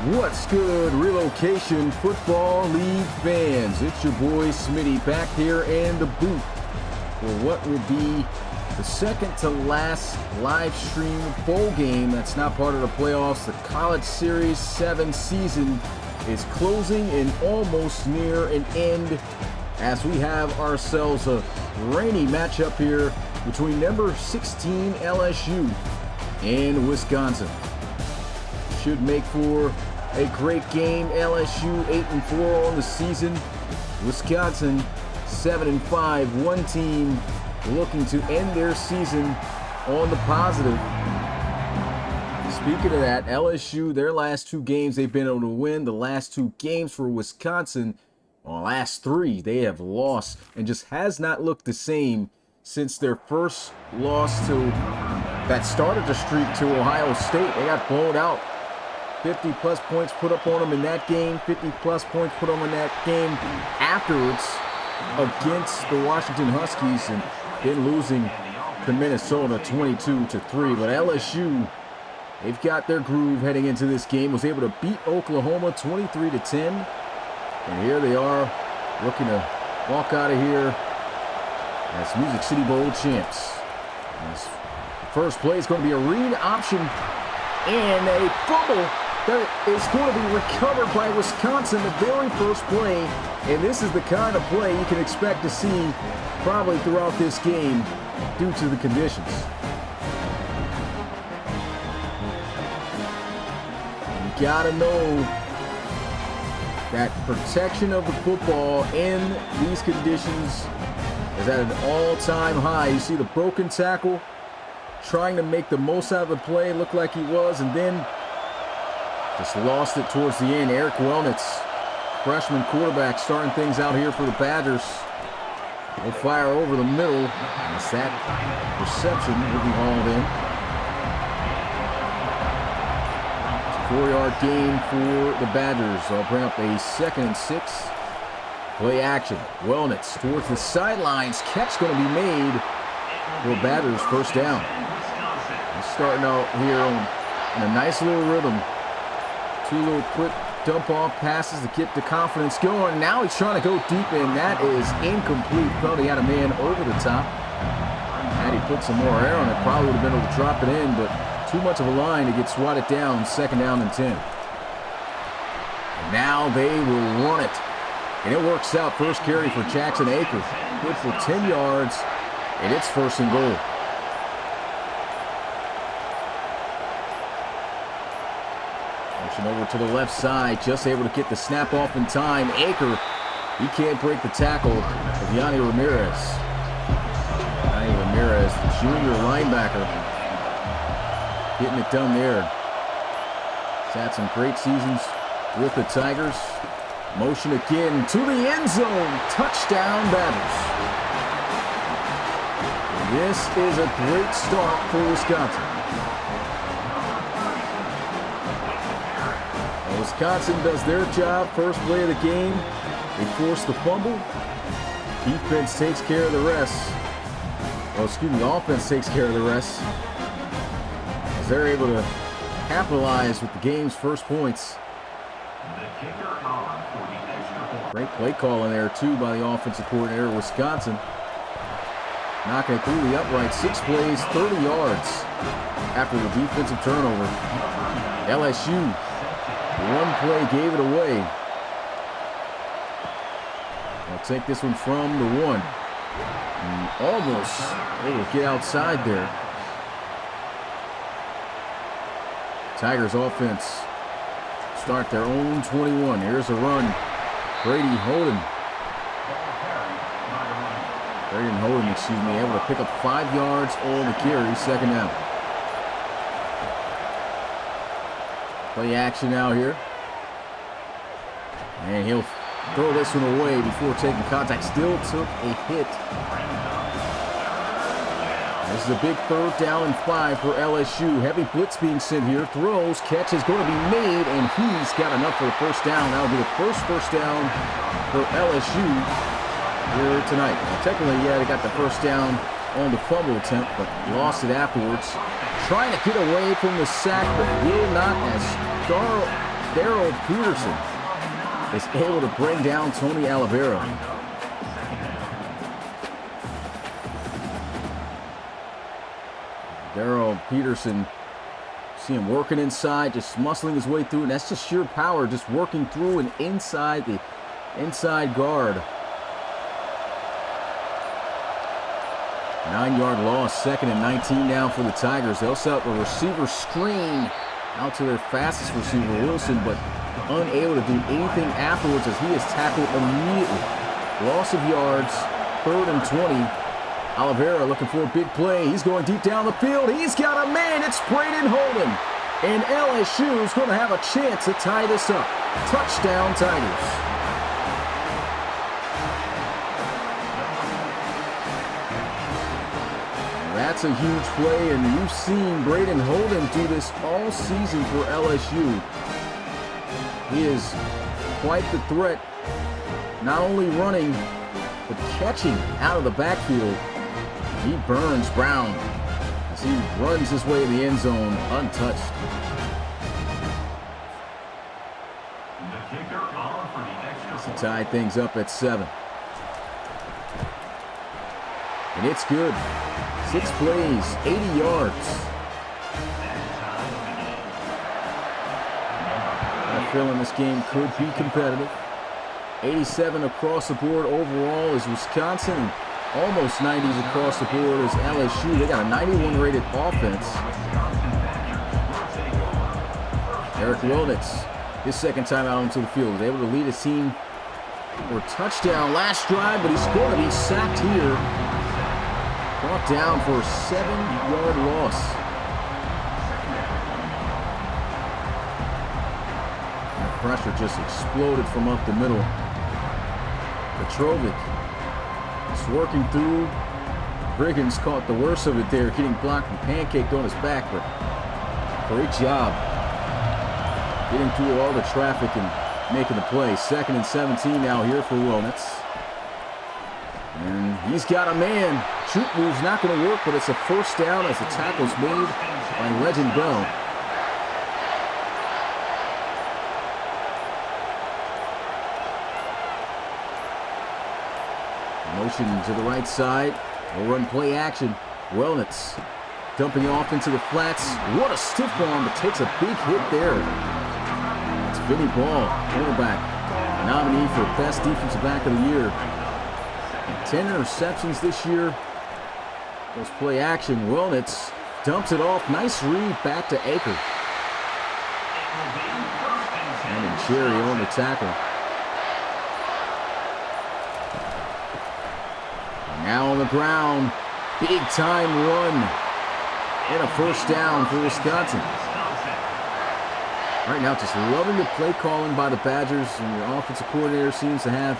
What's good, Relocation Football League fans? It's your boy Smitty back here in the booth for what will be the second to last live stream bowl game that's not part of the playoffs. The College Series 7 season is closing and almost near an end as we have ourselves a rainy matchup here between number 16 LSU and Wisconsin. Should make for a great game. LSU 8-4 on the season. Wisconsin 7-5. One team looking to end their season on the positive. Speaking of that, LSU, their last two games they've been able to win. The last two games for Wisconsin, well, last three, they have lost and just has not looked the same since their first loss to that started the streak to Ohio State. They got blown out. 50-plus points put up on them in that game. 50-plus points put on them in that game afterwards against the Washington Huskies, and then losing to Minnesota 22-3. But LSU, they've got their groove heading into this game. Was able to beat Oklahoma 23-10. And here they are looking to walk out of here as Music City Bowl champs. This first play is going to be a read option and a fumble that is going to be recovered by Wisconsin, the very first play. And this is the kind of play you can expect to see probably throughout this game due to the conditions. You gotta know that protection of the football in these conditions is at an all-time high. You see the broken tackle, trying to make the most out of the play, looked like he was, and then just lost it towards the end. Eric Wellnitz, freshman quarterback, starting things out here for the Badgers. Will fire over the middle, as that reception will be hauled in. It's a 4-yard gain for the Badgers. They'll bring up a 2nd and 6. Play action. Wellnitz towards the sidelines. Catch going to be made for Badgers, first down. Starting out here in a nice little rhythm. Two little quick dump-off passes to get the confidence going. Now he's trying to go deep, and that is incomplete. Felt he had a man over the top. Had he put some more air on it, probably would have been able to drop it in, but too much of a line to get swatted down. 2nd down and 10. And now they will run it. And it works out. First carry for Jackson Akers. Good for 10 yards, and it's 1st and goal. Over to the left side, just able to get the snap off in time. Aker, he can't break the tackle of Yanni Ramirez. Yanni Ramirez, the junior linebacker, getting it done there. He's had some great seasons with the Tigers. Motion again to the end zone. Touchdown, Badgers. This is a great start for Wisconsin. Wisconsin does their job. First play of the game, they force the fumble. Defense takes care of the rest. Offense takes care of the rest, as they're able to capitalize with the game's first points. Great play call in there, too, by the offensive coordinator of Wisconsin. Knocking it through the upright. 6 plays, 30 yards after the defensive turnover. LSU, one play gave it away. I'll take this one from the 1. And almost able to get outside there. Tigers offense start their own 21. Here's a run. Braden Holden, able to pick up 5 yards on the carry. 2nd down. Play action now here. And he'll throw this one away before taking contact. Still took a hit. This is a big 3rd down and 5 for LSU. Heavy blitz being sent here. Throws, catch is going to be made, and he's got enough for the first down. That'll be the first down for LSU here tonight. Well, technically, yeah, they got the first down on the fumble attempt, but lost it afterwards. Trying to get away from the sack, but will not, as Daryl Peterson is able to bring down Tony Oliveira. Daryl Peterson, see him working inside, just muscling his way through, and that's just sheer power, just working through and inside the inside guard. 9-yard loss, 2nd and 19 now for the Tigers. They'll set up a receiver screen out to their fastest receiver, Wilson, but unable to do anything afterwards as he is tackled immediately. Loss of yards, 3rd and 20. Oliveira looking for a big play. He's going deep down the field. He's got a man. It's Braden Holden. And LSU is going to have a chance to tie this up. Touchdown, Tigers. That's a huge play, and you've seen Braden Holden do this all season for LSU. He is quite the threat, not only running, but catching out of the backfield. He burns Brown as he runs his way in the end zone untouched. To tie things up at 7. And it's good. 6 plays, 80 yards. I have a feeling this game could be competitive. 87 across the board overall is Wisconsin, and almost 90s across the board is LSU. They got a 91 rated offense. Eric Wilnitz, his 2nd time out onto the field, was able to lead his team for a touchdown last drive, but he's going to be sacked here. Brought down for a 7-yard loss. And the pressure just exploded from up the middle. Petrovic is working through. Briggins caught the worst of it there, getting blocked and pancaked on his back, but great job getting through all the traffic and making the play. 2nd and 17 now here for Wilnitz. And he's got a man. Shoot move's not going to work, but it's a 1st down as the tackle's made by Legend Bell. Motion to the right side. We'll run play action. Wilnitz dumping off into the flats. What a stiff arm, but takes a big hit there. It's Vinny Ball, cornerback, nominee for best defensive back of the year. 10 interceptions this year. Goes play action. Wilnitz dumps it off. Nice read back to Aker. And Cherry on the tackle. And now on the ground. Big time run. And a 1st down for Wisconsin. Right now, just loving the play calling by the Badgers, and the offensive coordinator seems to have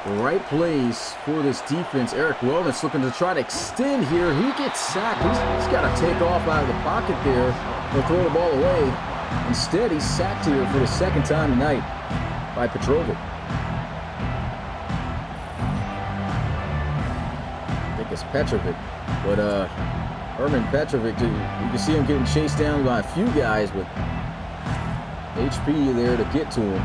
the right plays for this defense. Eric Wilnitz looking to try to extend here. He gets sacked. He's got to take off out of the pocket there or throw the ball away. Instead, he's sacked here for the 2nd time tonight by Petrovic. I think it's Petrovic, but Herman Petrovic, you can see him getting chased down by a few guys, but HP there to get to him.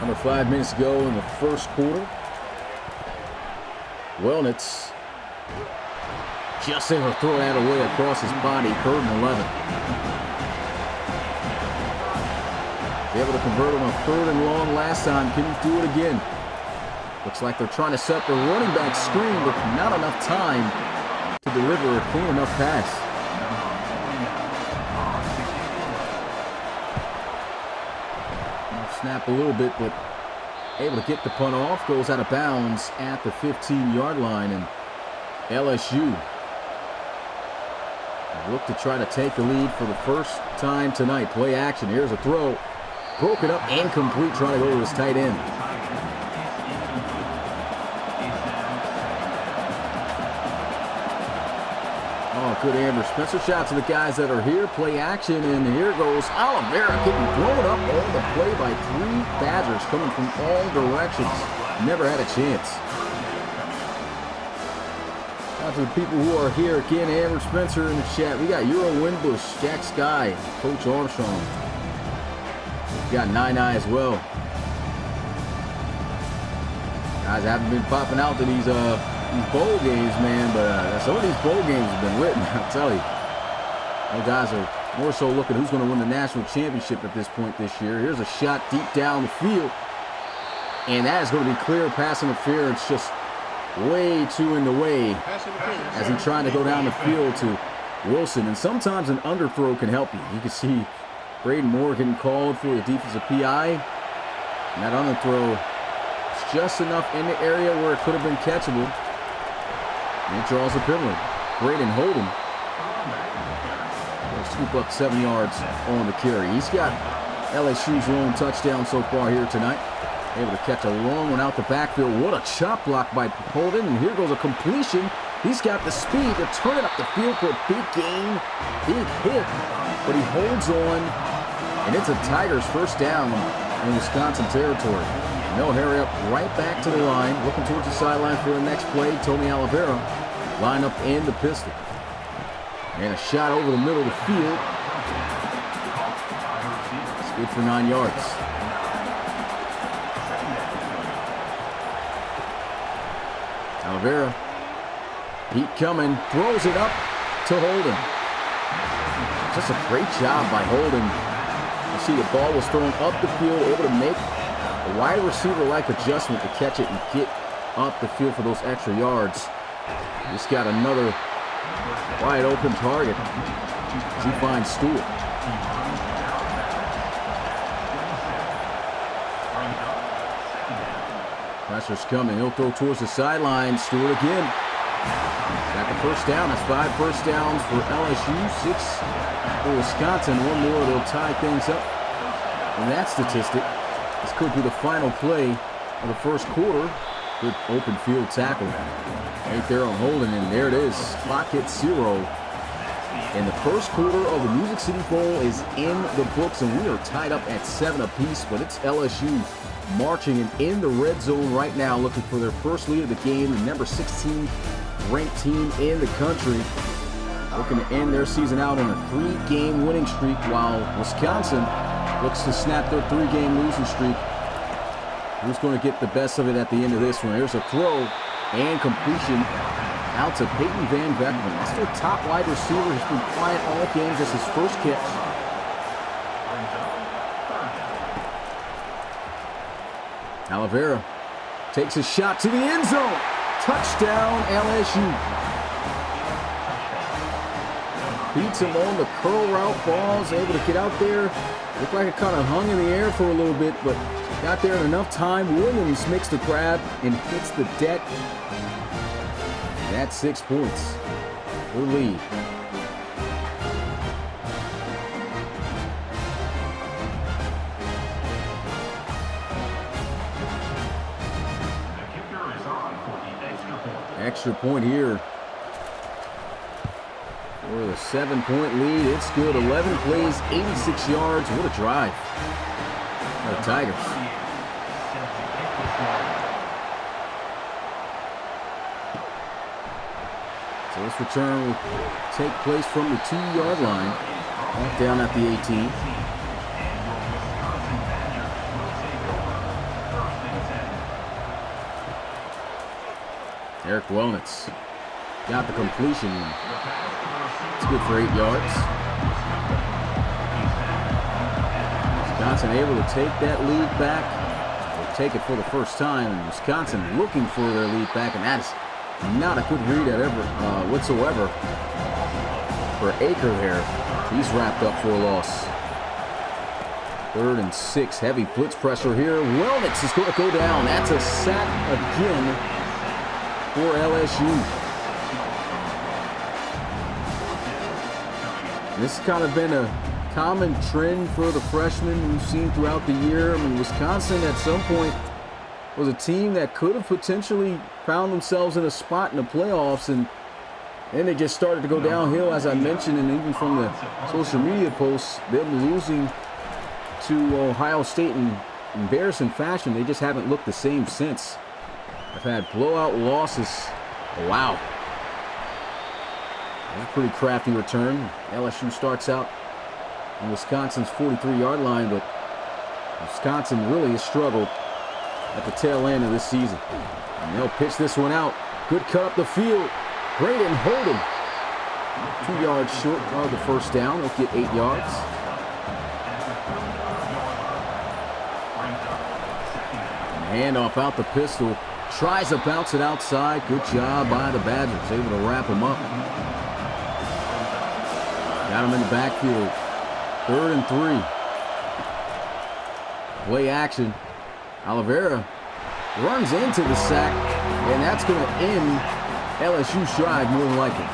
Under 5 minutes to go in the 1st quarter. Wilnitz just able to throw that away across his body. 3rd and 11. Able to convert on a 3rd and long last time. Couldn't do it again. Looks like they're trying to set the running back screen, but not enough time to deliver a clean enough pass. Snap a little bit, but able to get the punt off. Goes out of bounds at the 15-yard line, and LSU look to try to take the lead for the 1st time tonight. Play action. Here's a throw. Broke it up, incomplete, trying to go to his tight end. Oh, good Amber Spencer. Shout out to the guys that are here. Play action, and here goes Oliveira getting blown up on the play by 3 Badgers coming from all directions. Never had a chance. Out to the people who are here. Again, Amber Spencer in the chat. We got Euro Winbush, Jack Sky, Coach Armstrong. We got Nine Eye as well. Guys, I haven't been popping out to these bowl games, man, but some of these bowl games have been lit, I'll tell you. You guys are more so looking at who's going to win the national championship at this point this year. Here's a shot deep down the field. And that is going to be clear pass interference, just way too in the way as he tried to go down the field to Wilson. And sometimes an underthrow can help you. You can see Braden Moore getting called for the defensive PI. And that underthrow is just enough in the area where it could have been catchable. And it draws a penalty. Braden Holden will scoop up 7 yards on the carry. He's got LSU's lone touchdown so far here tonight. Able to catch a long one out the backfield. What a chop block by Holden. And here goes a completion. He's got the speed to turn it up the field for a big gain. Big hit. But he holds on. And it's a Tigers first down in Wisconsin territory. And they'll hurry up right back to the line. Looking towards the sideline for the next play. Tony Oliveira line up in the pistol. And a shot over the middle of the field. It's good for 9 yards. Oliveira, heat coming, throws it up to Holden. Just a great job by Holden. You see the ball was thrown up the field, able to make a wide receiver-like adjustment to catch it and get up the field for those extra yards. Just got another wide open target as he finds Stewart. Pressure's coming. He'll throw towards the sideline. Stewart again. Got the first down. That's 5 first downs for LSU, 6 for Wisconsin. One more, they'll tie things up. And that statistic, this could be the final play of the first quarter. Good open field tackle. Right there on Holden, and there it is. Clock hits 0. And the first quarter of the Music City Bowl is in the books, and we are tied up at 7 apiece, but it's LSU marching and in the red zone right now, looking for their first lead of the game. The number 16 ranked team in the country, looking to end their season out on a 3-game winning streak, while Wisconsin looks to snap their 3-game losing streak. Who's going to get the best of it at the end of this one? Here's a throw and completion out to Peyton Van Veckman. That's their top wide receiver. He's been quiet all game, just his first catch. Oliveira takes a shot to the end zone. Touchdown, LSU. Beats him on the curl route. Ball's able to get out there. Looked like it kind of hung in the air for a little bit, but got there in enough time. Williams makes the grab and hits the deck. And that's 6 points for the lead. Extra point here for the 7-point lead. It's good. 11 plays, 86 yards. What a drive by the Tigers. So this return will take place from the 2-yard line, down at the 18. Eric Wellnitz got the completion. It's good for 8 yards. Wisconsin able to take that lead back, or take it for the first time. And Wisconsin looking for their lead back, and that is not a good read whatsoever for Aker there. He's wrapped up for a loss. 3rd and 6, heavy blitz pressure here. Wellnitz is going to go down. That's a sack again for LSU. This has kind of been a common trend for the freshmen we've seen throughout the year. I mean, Wisconsin at some point was a team that could have potentially found themselves in a spot in the playoffs, and then they just started to go downhill, as I mentioned, and even from the social media posts, them losing to Ohio State in embarrassing fashion, they just haven't looked the same since. I've had blowout losses. Wow. a pretty crafty return. LSU starts out on Wisconsin's 43-yard line, but Wisconsin really has struggled at the tail end of this season. And they'll pitch this one out. Good cut up the field. Braden Holden. 2 yards short of the first down. They'll get 8 yards. And handoff out the pistol. Tries to bounce it outside. Good job by the Badgers. Able to wrap him up. Got him in the backfield. 3rd and 3. Play action. Oliveira runs into the sack, and that's going to end LSU's drive more than likely.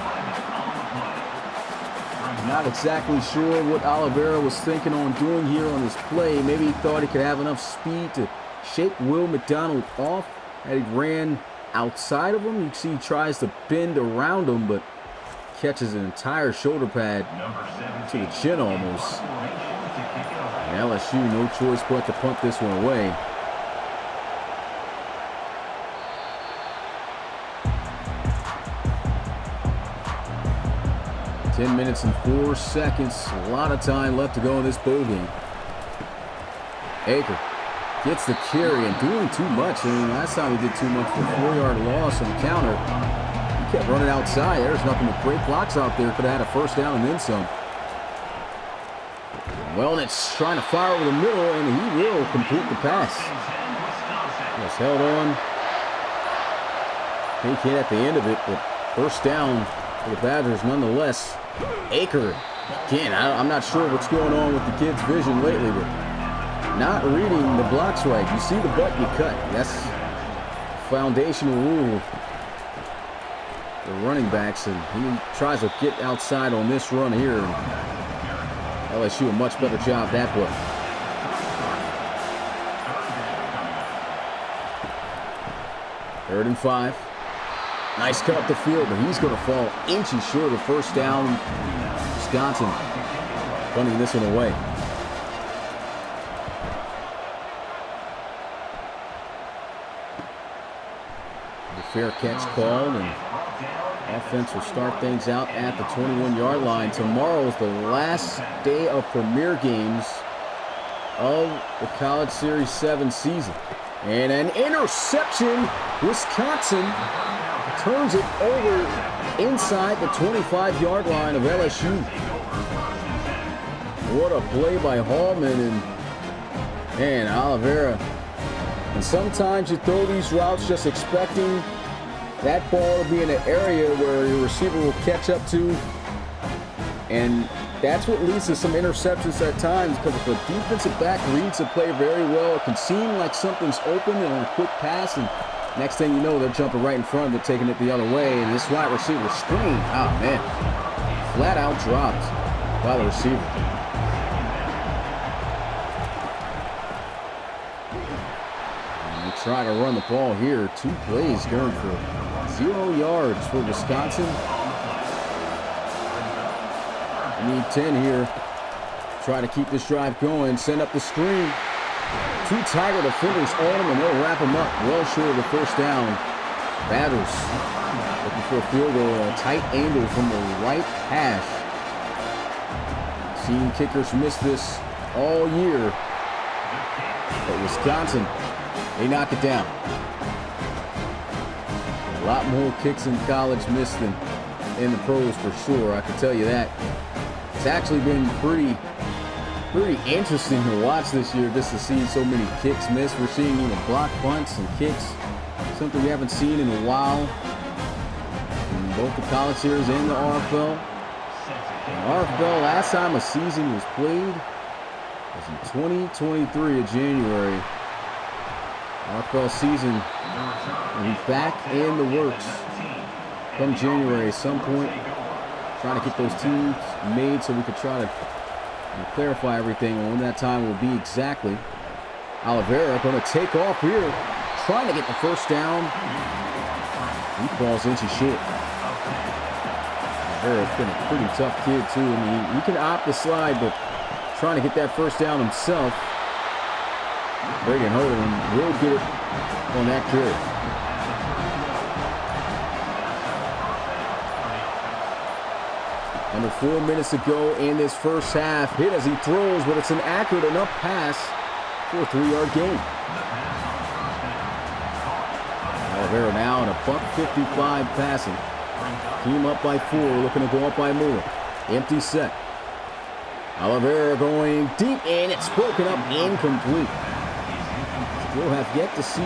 Not exactly sure what Oliveira was thinking on doing here on this play. Maybe he thought he could have enough speed to shake Will McDonald off had he ran outside of him. You can see he tries to bend around him, but catches an entire shoulder pad to the chin almost. And LSU, no choice but to punt this one away. $10 minutes and 4 seconds. A lot of time left to go in this bowl game. Aker gets the carry and doing too much. I mean, last time he did too much for a 4-yard loss on the counter. He kept running outside. There's nothing but great blocks out there. Could have had a first down and then some. Wellnitz trying to fire over the middle, and he will complete the pass. Just held on. Big hit at the end of it, but first down for the Badgers nonetheless. Aker, again, I'm not sure what's going on with the kid's vision lately, but not reading the blocks right. You see the butt, you cut. That's a foundational rule for running backs, and he tries to get outside on this run here. LSU a much better job that way. Third and 5. Nice cut up the field, but he's going to fall inches short of first down. Wisconsin punting this one away. The fair catch called, and offense will start things out at the 21-yard line. Tomorrow is the last day of premier games of the College Series 7 season. And an interception. Wisconsin turns it over inside the 25-yard line of LSU. What a play by Hallman and Oliveira. And sometimes you throw these routes just expecting that ball to be in an area where your receiver will catch up to. And that's what leads to some interceptions at times, because if a defensive back reads a play very well, it can seem like something's open and on a quick pass, and next thing you know, they're jumping right in front, they're taking it the other way, and this wide receiver screen, oh man, flat out dropped by the receiver. And they try to run the ball here. 2 plays going for 0 yards for Wisconsin. Need 10 here. Try to keep this drive going. Send up the screen. 2 Tiger defenders on him, and they'll wrap him up well short of the first down. Badgers looking for a field goal. A tight angle from the right hash. Seen kickers miss this all year. But Wisconsin, they knock it down. A lot more kicks in college missed than in the pros for sure. I can tell you that. It's actually been pretty interesting to watch this year, just to see so many kicks missed. We're seeing even block punts and kicks, something we haven't seen in a while in both the College Series and the RFL. The RFL, last time a season was played was in 2023 of January. RFL season will be back in the works come January at some point. Trying to get those teams made so we could try to clarify everything on when that time will be exactly. Oliveira going to take off here, trying to get the first down. He falls inches short. Oliveira's been a pretty tough kid too. I mean, he can opt the slide, but trying to get that first down himself. Braden Holden will get it on that carry. Under 4 minutes to go in this first half. Hit as he throws, but it's an accurate enough pass for a 3-yard gain. Oliveira now in a $155 passing. Team up by 4, looking to go up by more. Empty set. Oliveira going deep, and it's broken up, incomplete. Still have yet to see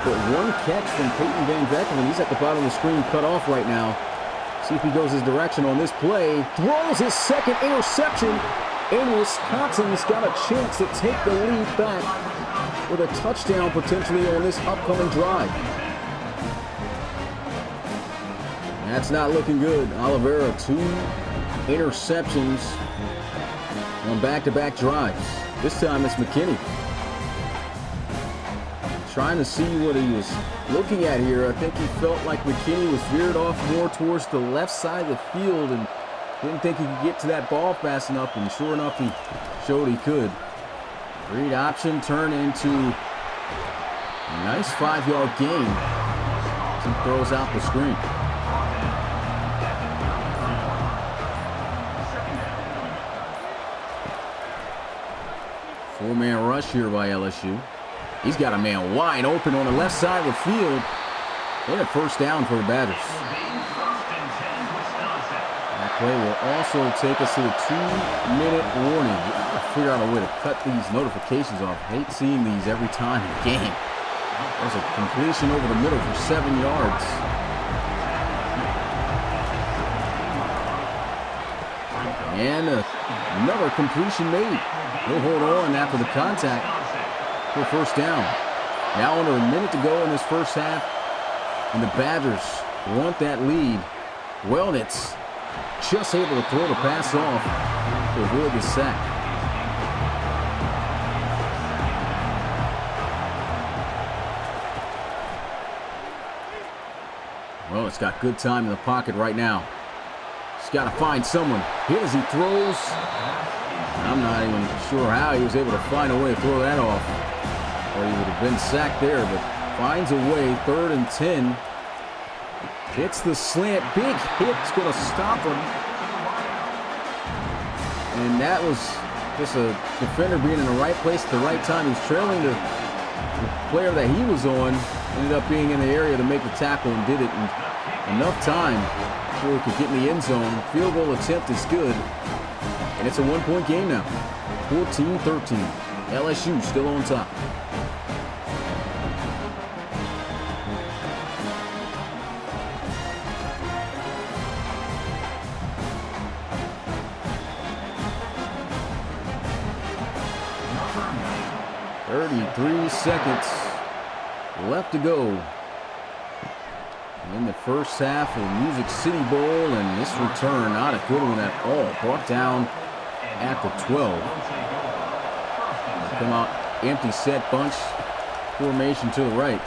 but one catch from Peyton Van Veckelen. He's at the bottom of the screen, cut off right now. See if he goes his direction on this play. Throws his second interception, and Wisconsin's got a chance to take the lead back with a touchdown potentially on this upcoming drive. That's not looking good. Oliveira, 2 interceptions on back-to-back drives. This time it's McKinney. Trying to see what he was looking at here. I think he felt like McKinney was veered off more towards the left side of the field and didn't think he could get to that ball fast enough, and sure enough he showed he could. Read option turn into a nice 5-yard gain as he throws out the screen. Four-man rush here by LSU. He's got a man wide open on the left side of the field. And a first down for the Badgers. That play will also take us to the 2-minute warning. We've got to figure out a way to cut these notifications off. I hate seeing these every time in the game. There's a completion over the middle for 7 yards. And another completion made. He'll hold on after the contact for first down. Now under a minute to go in this first half, and the Badgers want that lead. Wellnitz just able to throw the pass off to avoid the sack. Well, it's got good time in the pocket right now. He's got to find someone. Here as he throws. I'm not even sure how he was able to find a way to throw that off. Or he would have been sacked there, but finds a way. 3rd and 10. Hits the slant. Big hit's going to stop him. And that was just a defender being in the right place at the right time. He was trailing the player that he was on. Ended up being in the area to make the tackle and did it in enough time before he could get in the end zone. Field goal attempt is good. And it's a 1-point game now. 14-13. LSU still on top. .33 seconds left to go in the first half of the Music City Bowl, and this return not a good one at all. Brought down at the 12. Come out empty set bunch formation to the right.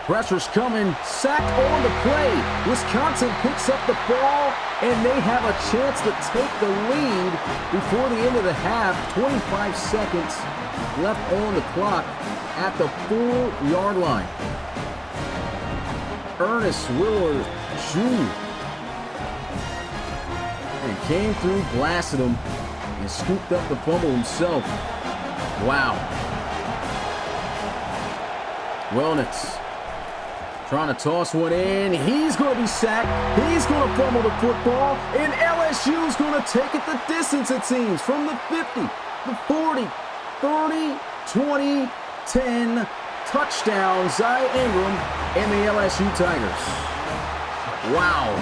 Pressure's coming. Sacked on the play. Wisconsin picks up the ball, and they have a chance to take the lead before the end of the half. 25 seconds left on the clock at the 4-yard line. Ernest Willard Jr. and came through, blasted him, and scooped up the fumble himself. Wow. Wellnitz trying to toss one in. He's going to be sacked. He's going to fumble the football, and LSU's going to take it the distance, it seems, from the 50, the 40, 30, 20, 10. Touchdown, Zy Ingram and the LSU Tigers. Wow,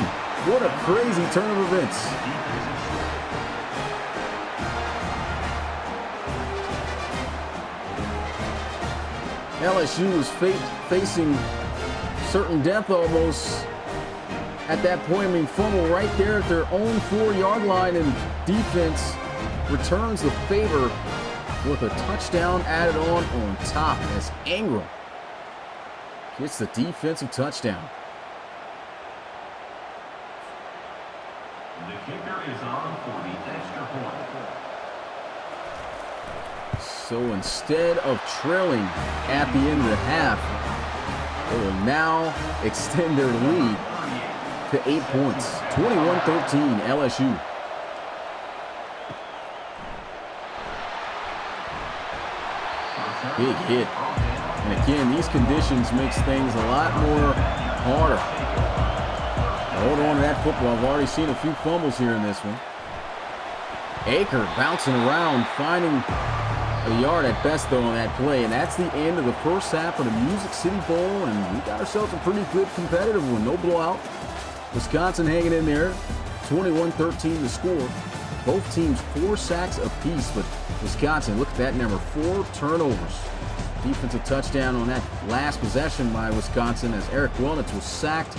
what a crazy turn of events. LSU was facing certain death almost at that point. I mean, fumble right there at their own 4-yard line, and defense returns the favor with a touchdown added on top as Ingram gets the defensive touchdown. The kicker is on for the extra point. So instead of trailing at the end of the half, they will now extend their lead to 8 points. 21-13 LSU. Big hit. And again, these conditions makes things a lot more harder. Hold on to that football. I've already seen a few fumbles here in this one. Aker bouncing around, finding a yard at best, though, on that play. And that's the end of the first half of the Music City Bowl. And we got ourselves a pretty good competitive one. No blowout. Wisconsin hanging in there. 21-13 the score. Both teams 4 sacks apiece, but Wisconsin, look at that number, 4 turnovers. Defensive touchdown on that last possession by Wisconsin as Eric Wellnitz was sacked,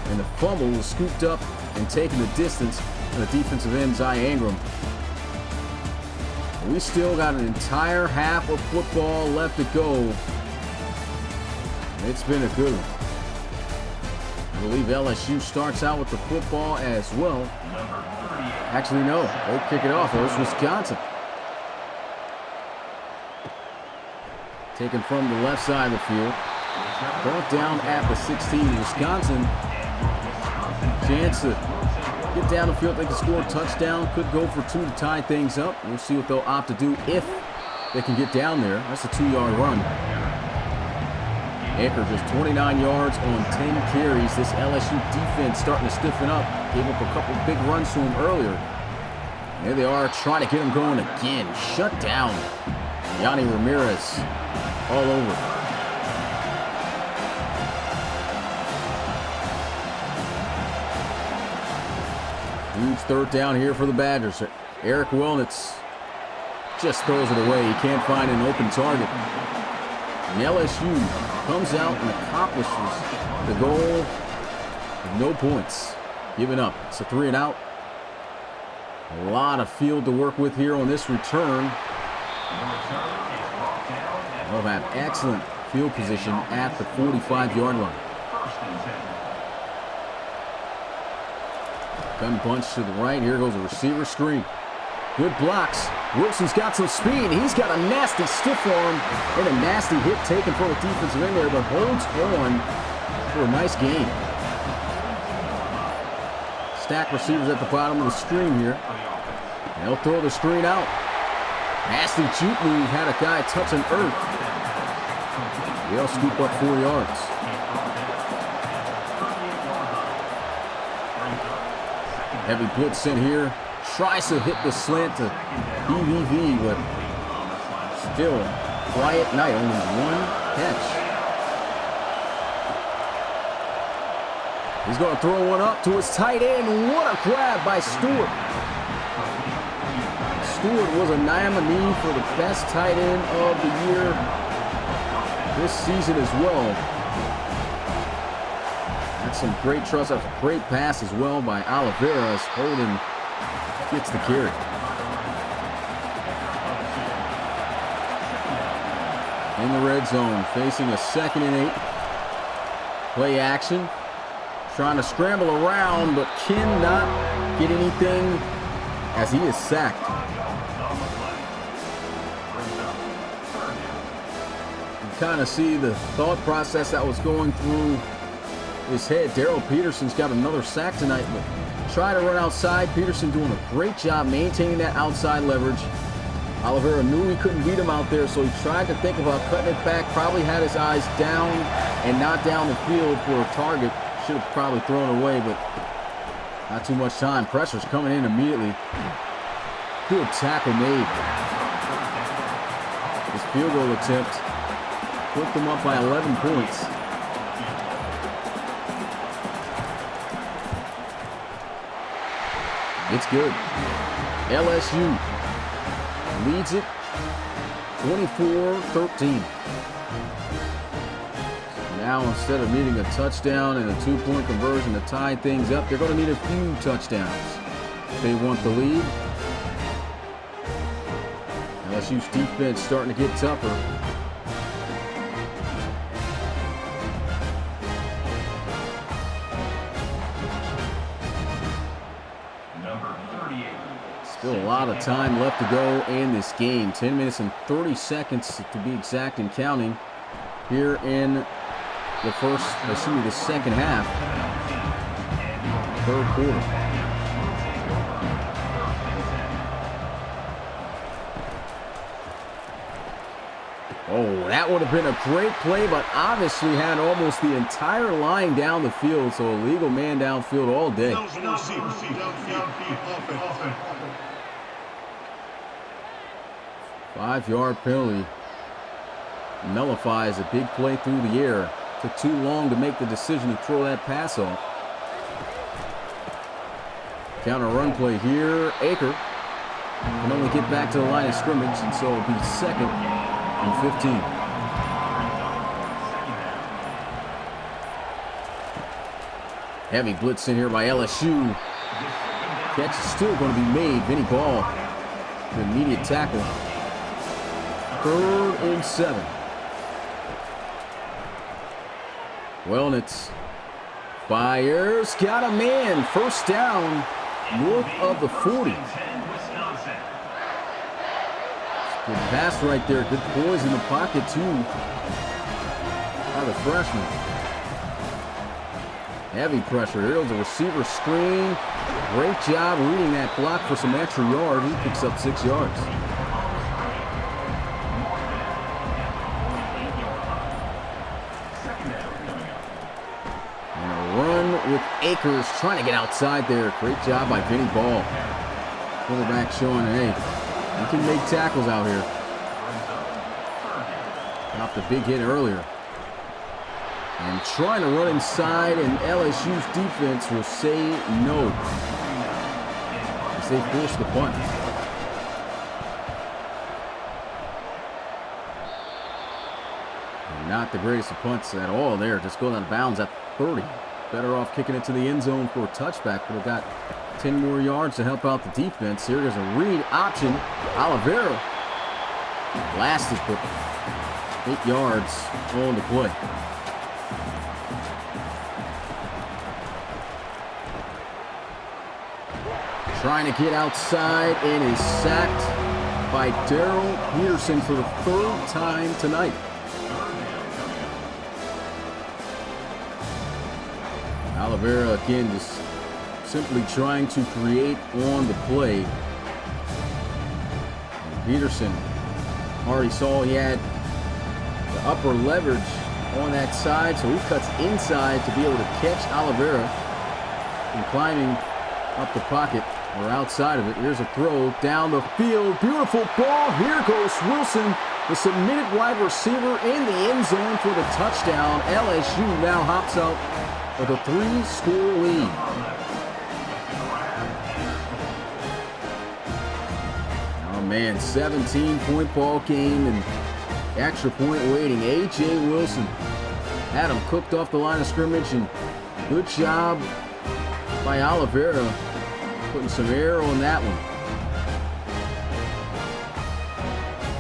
and the fumble was scooped up and taken the distance from the defensive end, Zai Ingram. We still got an entire half of football left to go. It's been a good one. I believe LSU starts out with the football as well. Actually, no. They kick it off. It was Wisconsin. Taken from the left side of the field. Brought down at the 16. Wisconsin. Chance to get down the field. They can score a touchdown. Could go for 2 to tie things up. We'll see what they'll opt to do if they can get down there. That's a 2-yard run. Aker just 29 yards on 10 carries. This LSU defense starting to stiffen up. Gave up a couple big runs to him earlier. There they are trying to get him going again. Shut down. Yanni Ramirez all over. Huge third down here for the Badgers. Eric Wellnitz just throws it away. He can't find an open target. And LSU comes out and accomplishes the goal with no points. Giving up. It's a 3 and out. A lot of field to work with here on this return. They'll have excellent field position at the 45-yard line. Gun bunch to the right. Here goes a receiver screen. Good blocks. Wilson's got some speed. He's got a nasty stiff arm and a nasty hit taken from the defensive end there, but holds on for a nice gain. Stack receivers at the bottom of the screen here. They'll throw the screen out. Nasty juke move. Had a guy touching earth. They'll scoop up 4 yards. Heavy blitz in here. Tries to hit the slant to EVV, but still quiet night. Only 1 catch. He's going to throw one up to his tight end. What a grab by Stewart. Stewart was a nominee for the best tight end of the year this season as well. That's some great trust. That's a great pass as well by Oliveira as Holden gets the carry. In the red zone, facing a 2nd and 8. Play action. Trying to scramble around, but cannot get anything as he is sacked. You kind of see the thought process that was going through his head. Darrell Peterson's got another sack tonight, but try to run outside. Peterson doing a great job maintaining that outside leverage. Oliveira knew he couldn't beat him out there, so he tried to think about cutting it back. Probably had his eyes down and not down the field for a target. Should have probably thrown away, but not too much time. Pressure's coming in immediately. Good tackle made. His field goal attempt put them up by 11 points. It's good. LSU leads it 24-13. Now, instead of needing a touchdown and a 2-point conversion to tie things up, they're going to need a few touchdowns if they want the lead. LSU's defense starting to get tougher. Still a lot of time left to go in this game. 10 minutes and 30 seconds to be exact and counting here in the second half. third quarter. Oh, that would have been a great play, but obviously had almost the entire line down the field, so illegal man downfield all day. 5-yard penalty nullifies a big play through the air. Took too long to make the decision to throw that pass off. Counter run play here. Aker can only get back to the line of scrimmage, and so it'll be 2nd and 15. Heavy blitz in here by LSU. Catch is still going to be made. Vinny Ball, the immediate tackle. 3rd and 7. Wellnitz fires, got a man, first down, north of the 40. Good pass right there, good poise in the pocket too by the freshman. Heavy pressure, here's a receiver screen. Great job reading that block for some extra yard. He picks up 6 yards. With Akers trying to get outside there. Great job by Vinny Ball. Quarterback showing, hey, you can make tackles out here. Got the big hit earlier. And trying to run inside, and LSU's defense will say no as they force the punt. And not the greatest of punts at all there. Just going out of bounds at 30. Better off kicking it to the end zone for a touchback, but we've got 10 more yards to help out the defense. Here is a read option. Oliveira blasted, but 8 yards on the play. Trying to get outside and is sacked by Darrell Peterson for the 3rd time tonight. Oliveira again just simply trying to create on the play. And Peterson already saw he had the upper leverage on that side, so he cuts inside to be able to catch Oliveira and climbing up the pocket or outside of it. Here's a throw down the field. Beautiful ball. Here goes Wilson, the submitted wide receiver in the end zone for the touchdown. LSU now hops out with a 3-score lead. Oh man, 17-point ball game and extra point waiting. A.J. Wilson had him cooked off the line of scrimmage, and good job by Oliveira putting some air on that one.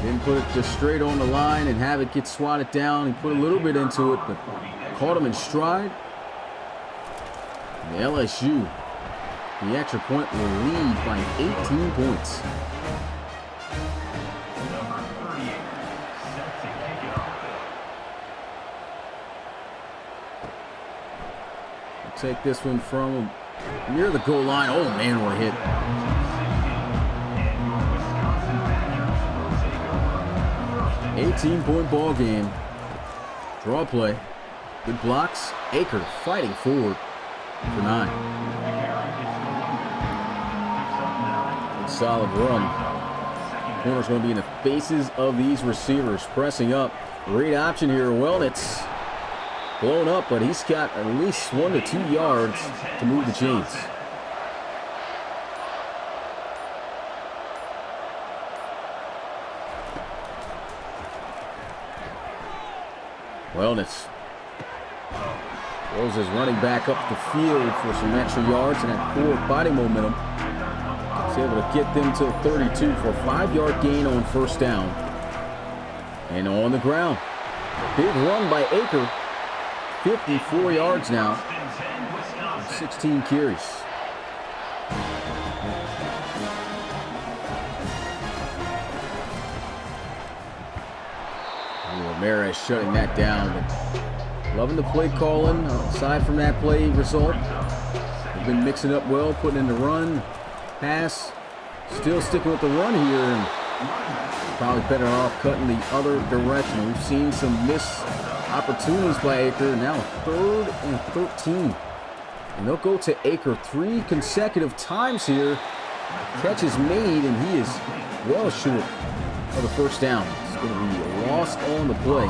Didn't put it just straight on the line and have it get swatted down. He put a little bit into it, but caught him in stride. And LSU, the extra point will lead by 18 points. We'll take this one from near the goal line. Oh man, what a hit. $18-point ball game. Draw play. Good blocks. Aker fighting forward for 9. Good solid run. Corner's going to be in the faces of these receivers. Pressing up. Great option here. Wellnitz blown up, but he's got at least 1 to 2 yards to move the chains. Wellnitz throws his running back up the field for some extra yards and that forward body momentum. He's able to get them to 32 for a 5-yard gain on first down. And on the ground, big run by Aker. 54 yards now, 16 carries. Ramirez shutting that down. Loving the play calling. Aside from that play result, the been mixing up well, putting in the run, pass, still sticking with the run here, and probably better off cutting the other direction. We've seen some missed opportunities by Aker. Now 3rd and 13. And they'll go to Aker 3 consecutive times here. Catch is made, and he is well short of the first down. It's going to be lost on the play.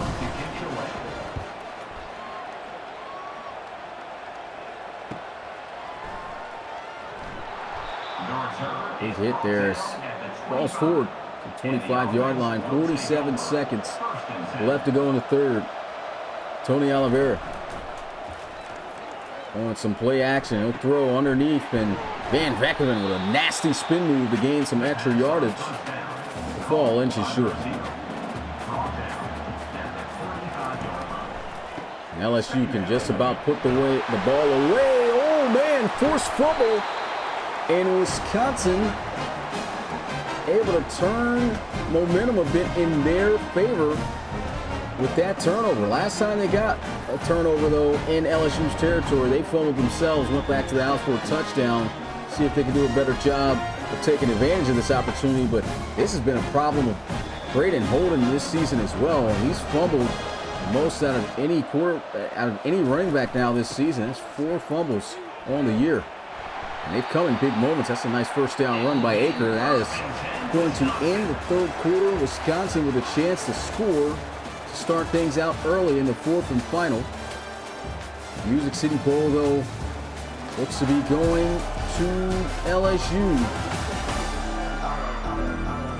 Big hit there. Falls forward to 25-yard line. 47 seconds left to go in the third. Tony Oliveira on some play action. He'll throw underneath, and Van Veckeren with a nasty spin move to gain some extra yardage. The fall inches short. And LSU can just about put the ball away. Oh man, forced fumble. And Wisconsin able to turn momentum a bit in their favor with that turnover. Last time they got a turnover, though, in LSU's territory, they fumbled themselves, went back to the house for a touchdown. See if they can do a better job of taking advantage of this opportunity. But this has been a problem of Braden Holden this season as well. He's fumbled the most out of any running back now this season. That's 4 fumbles on the year. And they've come in big moments. That's a nice first down run by Aker. That is going to end the third quarter. Wisconsin with a chance to score to start things out early in the 4th and final. Music City Bowl, though, looks to be going to LSU.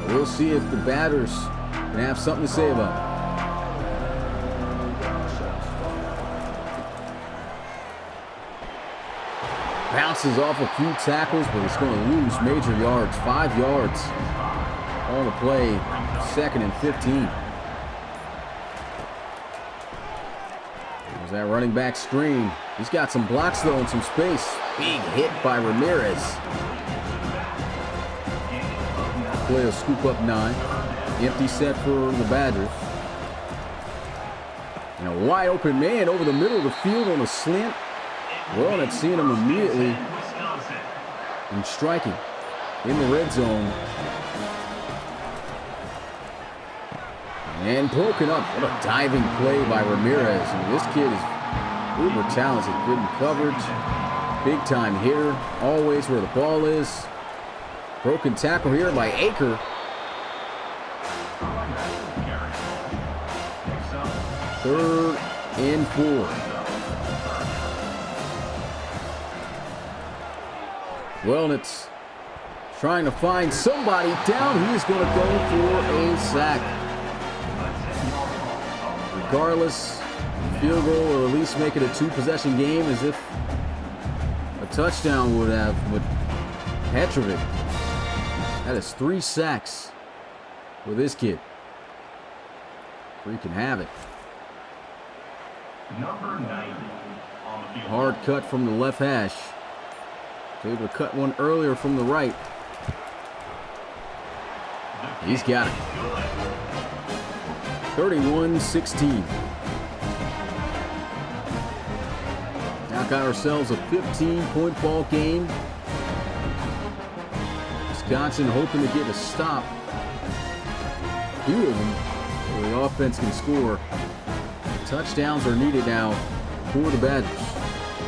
We'll see if the batters can have something to say about it. Bounces off a few tackles, but it's going to lose major yards. 5 yards on the play. 2nd and 15. There's that running back screen. He's got some blocks, though, and some space. Big hit by Ramirez. Play will scoop up 9. Empty set for the Badgers. And a wide open man over the middle of the field on a slant. Well, that's seeing him immediately and striking in the red zone. And broken up. What a diving play by Ramirez. And this kid is uber talented. Good in coverage. Big time hitter. Always where the ball is. Broken tackle here by Aker. 3rd and 4. Well, it's trying to find somebody down. He's going to go for a sack. Regardless, field goal or at least make it a 2-possession game as if a touchdown would have with Petrovic. That is 3 sacks for this kid. Freaking have it. Number 90. Hard cut from the left hash. Able to cut one earlier from the right. He's got it. 31-16. Now got ourselves a 15-point ball game. Wisconsin hoping to get a stop. A few of them so the offense can score. Touchdowns are needed now for the Badgers.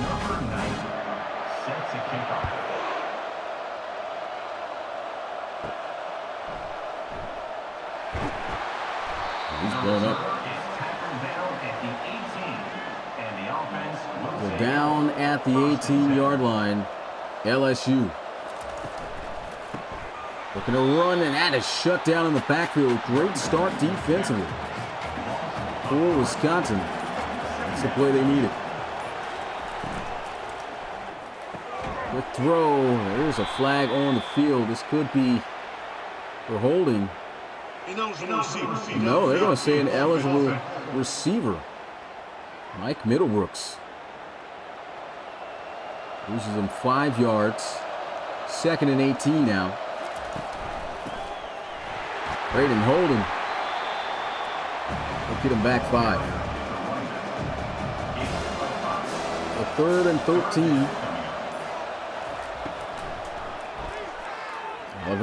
Number 90 sets a kickoff. He's blown up. We're down at the 18-yard line. LSU looking to run, and that is shut down in the backfield. Great start defensively for Wisconsin. That's the play they needed. Good throw. There's a flag on the field. This could be for holding. No, they're going to say an eligible receiver. Mike Middlebrooks loses him 5 yards. 2nd and 18 now. Braden Holden will get him back 5. A 3rd and 13.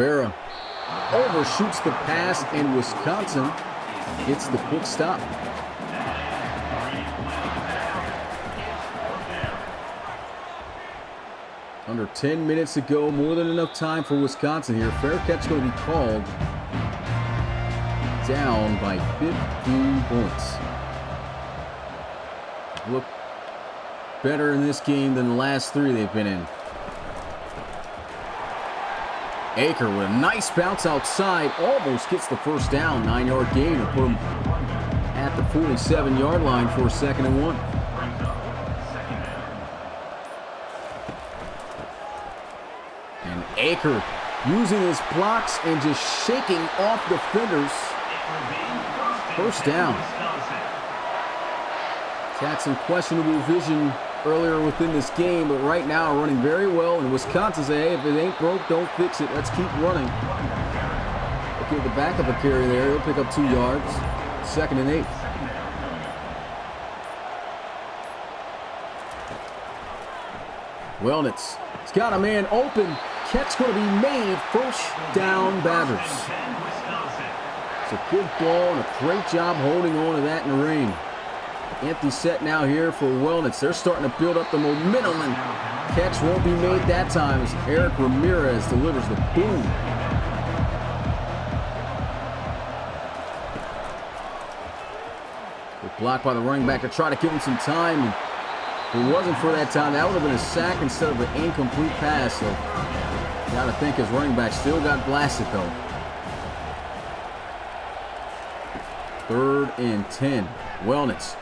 Oliveira overshoots the pass, and Wisconsin gets the quick stop. Under 10 minutes to go, more than enough time for Wisconsin here. Fair catch going to be called. Down by 15 points. Look better in this game than the last three they've been in. Aker with a nice bounce outside, almost gets the first down, 9-yard gain to put him at the 47-yard line for a 2nd and 1. And Aker using his blocks and just shaking off defenders. First down. Had some questionable vision earlier within this game, but right now running very well. And Wisconsin say, hey, if it ain't broke, don't fix it. Let's keep running. Okay, the back of a carry there. He'll pick up 2 yards. 2nd and 8. Wellnitz. He's got a man open. Catch going to be made. First down, Badgers. It's a good ball and a great job holding on to that in the rain. Empty set now here for Wellnitz. They're starting to build up the momentum, and catch won't be made that time as Eric Ramirez delivers the boom. Good block by the running back to try to give him some time. If it wasn't for that time, that would have been a sack instead of an incomplete pass. So you got to think his running back still got blasted though. 3rd and 10. Wellnitz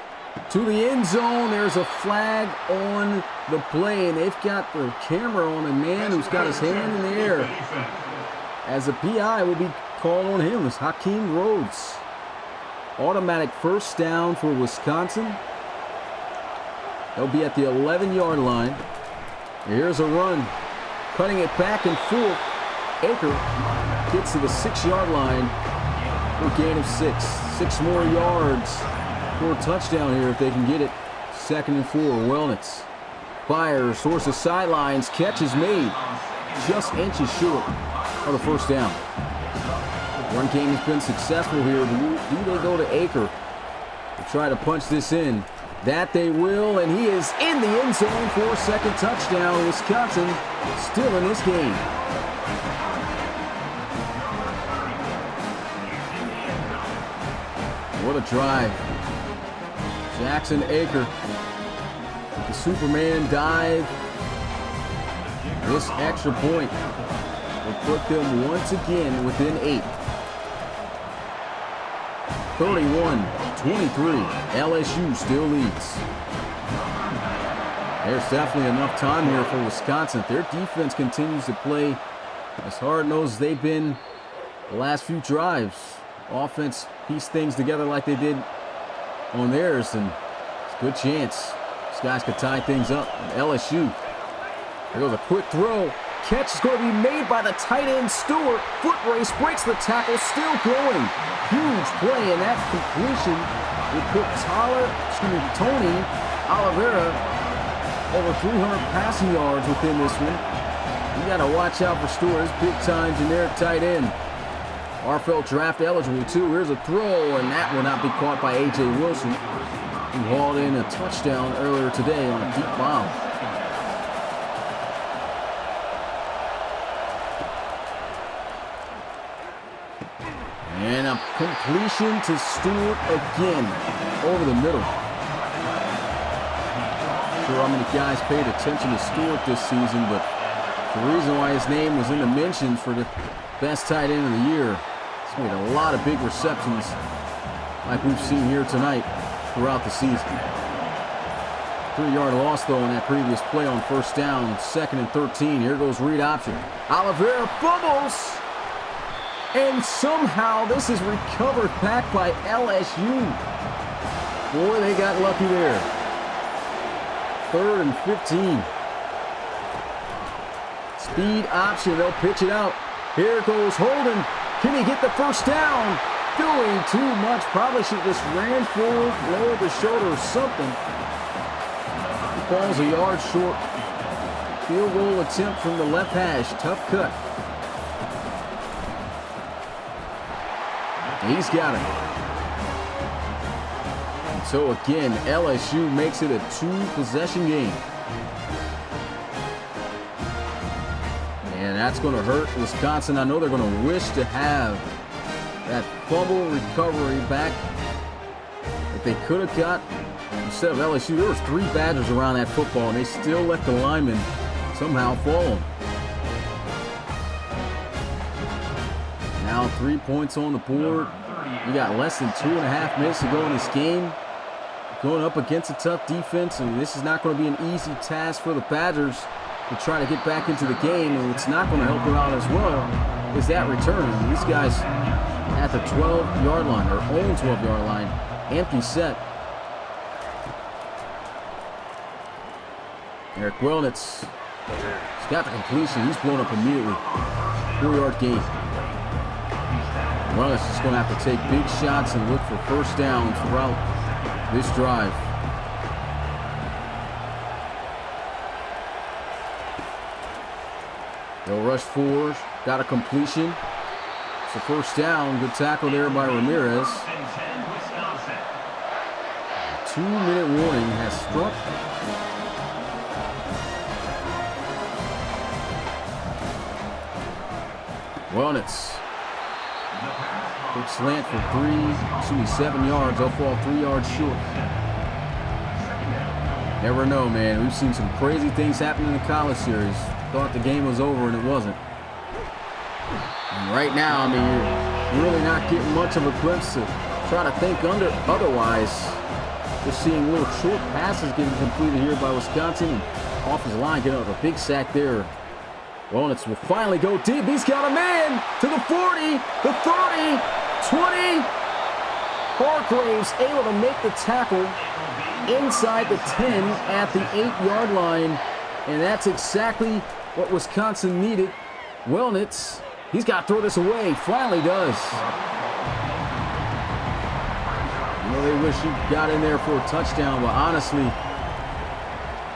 to the end zone. There's a flag on the play, and they've got the camera on a man who's got his hand in the air. As a PI will be called on him. It's Hakeem Rhodes. Automatic first down for Wisconsin. They'll be at the 11-yard line. Here's a run. Cutting it back and forth. Aker gets to the 6-yard line for a gain of 6. 6 more yards for a touchdown here if they can get it. 2nd and 4. Wellnitz fires towards the sidelines. Catch is made. Just inches short of the first down. Run game has been successful here. Do they go to Aker to try to punch this in? That they will, and he is in the end zone for a 2nd touchdown. Wisconsin still in this game. What a drive. Jackson Aker with the Superman dive. This extra point will put them once again within 8. 31-23. LSU still leads. There's definitely enough time here for Wisconsin. Their defense continues to play as hard-nosed as they've been the last few drives. Offense piece things together like they did on theirs, and it's a good chance these guys could tie things up. And LSU, there goes a quick throw. Catch is going to be made by the tight end Stewart. Foot race breaks the tackle, still going. Huge play, and that completion will put Tony Oliveira over 300 passing yards within this one. You got to watch out for Stewart. It's big time generic tight end. RFL draft eligible too. Here's a throw, and that will not be caught by A.J. Wilson, who hauled in a touchdown earlier today on a deep bomb. And a completion to Stewart again over the middle. Not sure how many guys paid attention to Stewart this season, but the reason why his name was in the mentions for the best tight end of the year, he's made a lot of big receptions like we've seen here tonight throughout the season. 3-yard loss though on that previous play on first down, 2nd and 13. Here goes read option. Oliveira fumbles, and somehow this is recovered back by LSU. Boy, they got lucky there. 3rd and 15. Speed option, they'll pitch it out. Here goes Holden. Can he get the first down? Doing too much. Probably should have just ran forward, lowered the shoulder or something. He falls a yard short. Field goal attempt from the left hash. Tough cut. He's got it. And so again, LSU makes it a 2-possession game. And that's going to hurt Wisconsin. I know they're going to wish to have that fumble recovery back that they could have got. Instead of LSU, there was 3 Badgers around that football, and they still let the lineman somehow fall them. Now 3 points on the board. You got less than 2.5 minutes to go in this game. Going up against a tough defense, and this is not going to be an easy task for the Badgers to try to get back into the game. And what's not going to help them out as well is that return. These guys at the 12-yard line, or own 12-yard line, empty set. Eric Wellnitz, he's got the completion. He's blown up immediately. 4-yard gain. Wellnitz is going to have to take big shots and look for first down throughout this drive. They'll rush 4. Got a completion. It's a first down. Good tackle there by Ramirez. 2-minute warning has struck. Wellnitz. Big slant for 7 yards. They'll fall 3 yards short. Never know, man. We've seen some crazy things happen in the college series. Thought the game was over, and it wasn't. And right now, I mean, you're really not getting much of a glimpse to try to think otherwise. Just seeing little short passes getting completed here by Wisconsin. And offensive line getting up a big sack there. Wellnitz will finally go deep. He's got a man to the 40, the 30, 20. Hargraves able to make the tackle inside the 10 at the 8-yard line. And that's exactly what Wisconsin needed. Wellnitz, he's got to throw this away. Finally does. You know, they wish he got in there for a touchdown, but honestly,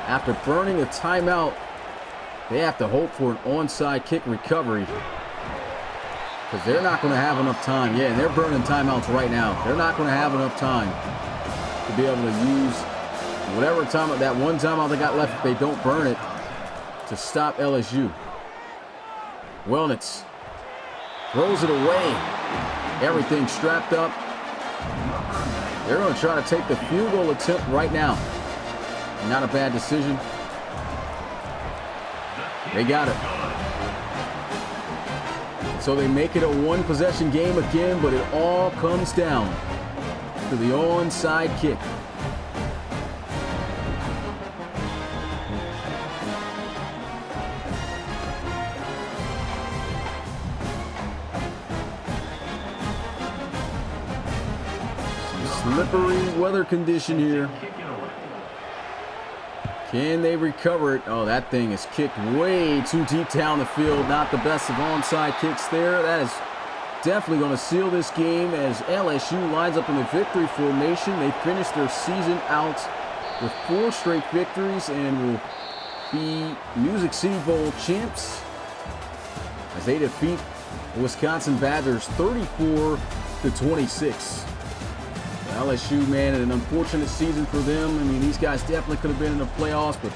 after burning a timeout, they have to hope for an onside kick recovery because they're not going to have enough time. Yeah, and they're burning timeouts right now. They're not going to have enough time to be able to use whatever time, that one timeout they got left, if they don't burn it, to stop LSU. Wellnitz throws it away. Everything strapped up. They're going to try to take the field goal attempt right now. Not a bad decision. They got it. So they make it a 1-possession game again, but it all comes down to the onside kick. Some slippery weather condition here. Can they recover it? Oh, that thing is kicked way too deep down the field. Not the best of onside kicks there. That is definitely going to seal this game as LSU lines up in the victory formation. They finish their season out with 4 straight victories and will be Music City Bowl champs as they defeat the Wisconsin Badgers 34-26. LSU, man, an unfortunate season for them. I mean, these guys definitely could have been in the playoffs, but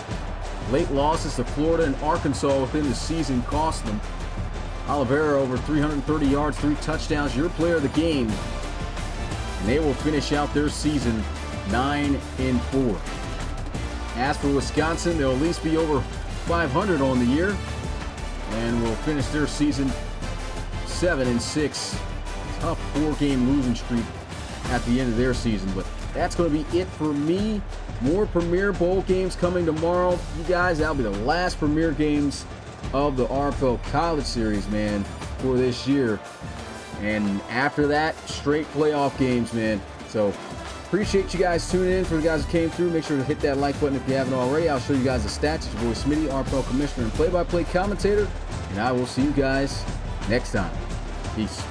late losses to Florida and Arkansas within the season cost them. Oliveira over 330 yards, 3 touchdowns, your player of the game. And they will finish out their season 9-4. As for Wisconsin, they'll at least be over 500 on the year and will finish their season 7-6. Tough 4-game losing streak at the end of their season, but that's going to be it for me. More Premier Bowl games coming tomorrow. You guys, that'll be the last Premier games of the RFL College Series, man, for this year. And after that, straight playoff games, man. So appreciate you guys tuning in. For the guys who came through, make sure to hit that like button if you haven't already. I'll show you guys the stats. It's your boy Smitty, RFL Commissioner and play-by-play commentator. And I will see you guys next time. Peace.